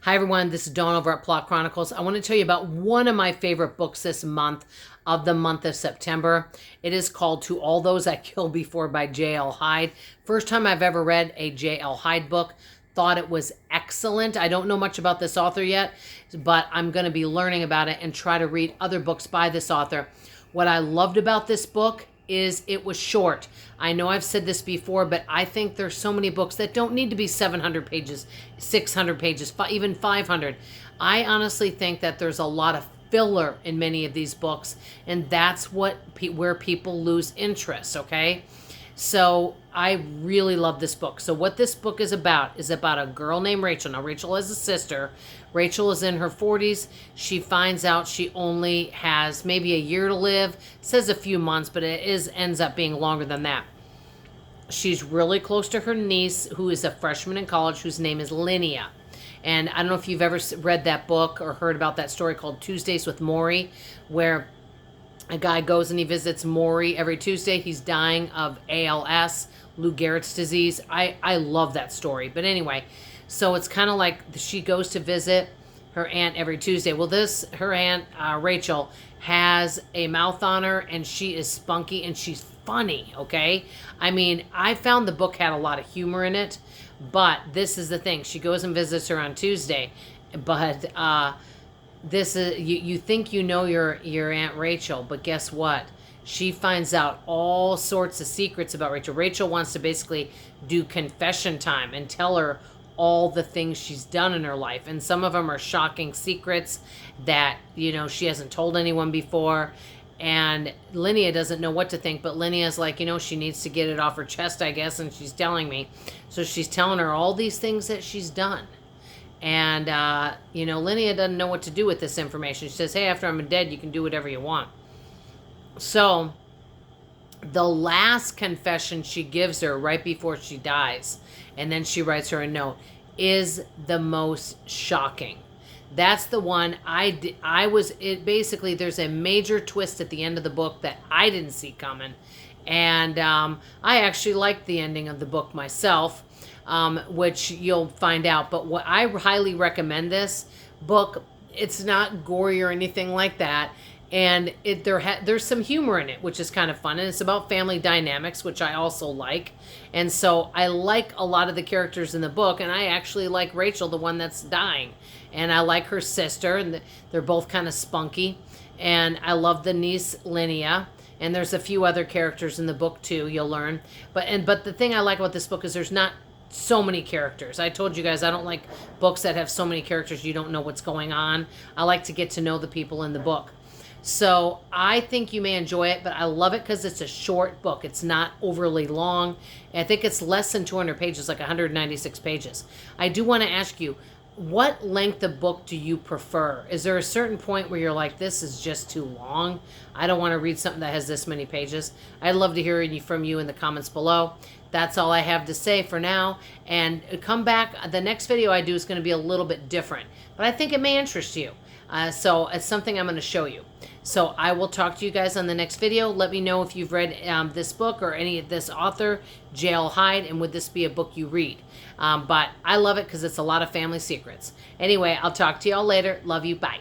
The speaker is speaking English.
Hi everyone, this is Dawn over at Plot Chronicles. I want to tell you about one of my favorite books this month of the month of September. It is called To All Those I Killed Before by J.L. Hyde. First time I've ever read a J.L. Hyde book. Thought it was excellent. I don't know much about this author yet, but I'm going to be learning about it and try to read other books by this author. What I loved about this book is it was short. I know I've said this before, but I think there's so many books that don't need to be 700 pages, 600 pages, even 500. I honestly think that there's a lot of filler in many of these books, and that's where people lose interest, okay? So I really love this book. So what this book is about a girl named Rachel. Now, Rachel has a sister. Rachel is in her 40s. She finds out she only has maybe a year to live. It says a few months, but ends up being longer than that. She's really close to her niece, who is a freshman in college, whose name is Linnea. And I don't know if you've ever read that book or heard about that story called Tuesdays with Maury, where a guy goes and he visits Maury every Tuesday. He's dying of ALS, Lou Gehrig's disease. I love that story. But anyway, so it's kind of like she goes to visit her aunt every Tuesday. Well, her aunt, Rachel, has a mouth on her, and she is spunky, and she's funny, okay? I mean, I found the book had a lot of humor in it, but this is the thing. She goes and visits her on Tuesday, but this is you think you know your Aunt Rachel, but guess what? She finds out all sorts of secrets about Rachel. Rachel wants to basically do confession time and tell her all the things she's done in her life, and some of them are shocking secrets that she hasn't told anyone before. And Linnea doesn't know what to think, but Linnea's like, she needs to get it off her chest, I guess, and she's telling me. So she's telling her all these things that she's done. And, Linnea doesn't know what to do with this information. She says, hey, after I'm dead, you can do whatever you want. So the last confession she gives her right before she dies, and then she writes her a note, is the most shocking. That's the one basically, there's a major twist at the end of the book that I didn't see coming. And I actually liked the ending of the book myself, which you'll find out. But what I highly recommend this book. It's not gory or anything like that. And there's some humor in it, which is kind of fun. And it's about family dynamics, which I also like. And so I like a lot of the characters in the book. And I actually like Rachel, the one that's dying. And I like her sister. And they're both kind of spunky. And I love the niece, Linnea. And there's a few other characters in the book, too, you'll learn. But the thing I like about this book is there's not so many characters. I told you guys I don't like books that have so many characters you don't know what's going on. I like to get to know the people in the book. So I think you may enjoy it, but I love it because it's a short book. It's not overly long. I think it's less than 200 pages, like 196 pages. I do want to ask you, what length of book do you prefer? Is there a certain point where you're like, this is just too long? I don't want to read something that has this many pages. I'd love to hear from you in the comments below. That's all I have to say for now. And come back. The next video I do is going to be a little bit different, but I think it may interest you. So it's something I'm going to show you. So I will talk to you guys on the next video. Let me know if you've read this book or any of this author, J.L. Hyde, and would this be a book you read? But I love it because it's a lot of family secrets. Anyway, I'll talk to y'all later. Love you. Bye.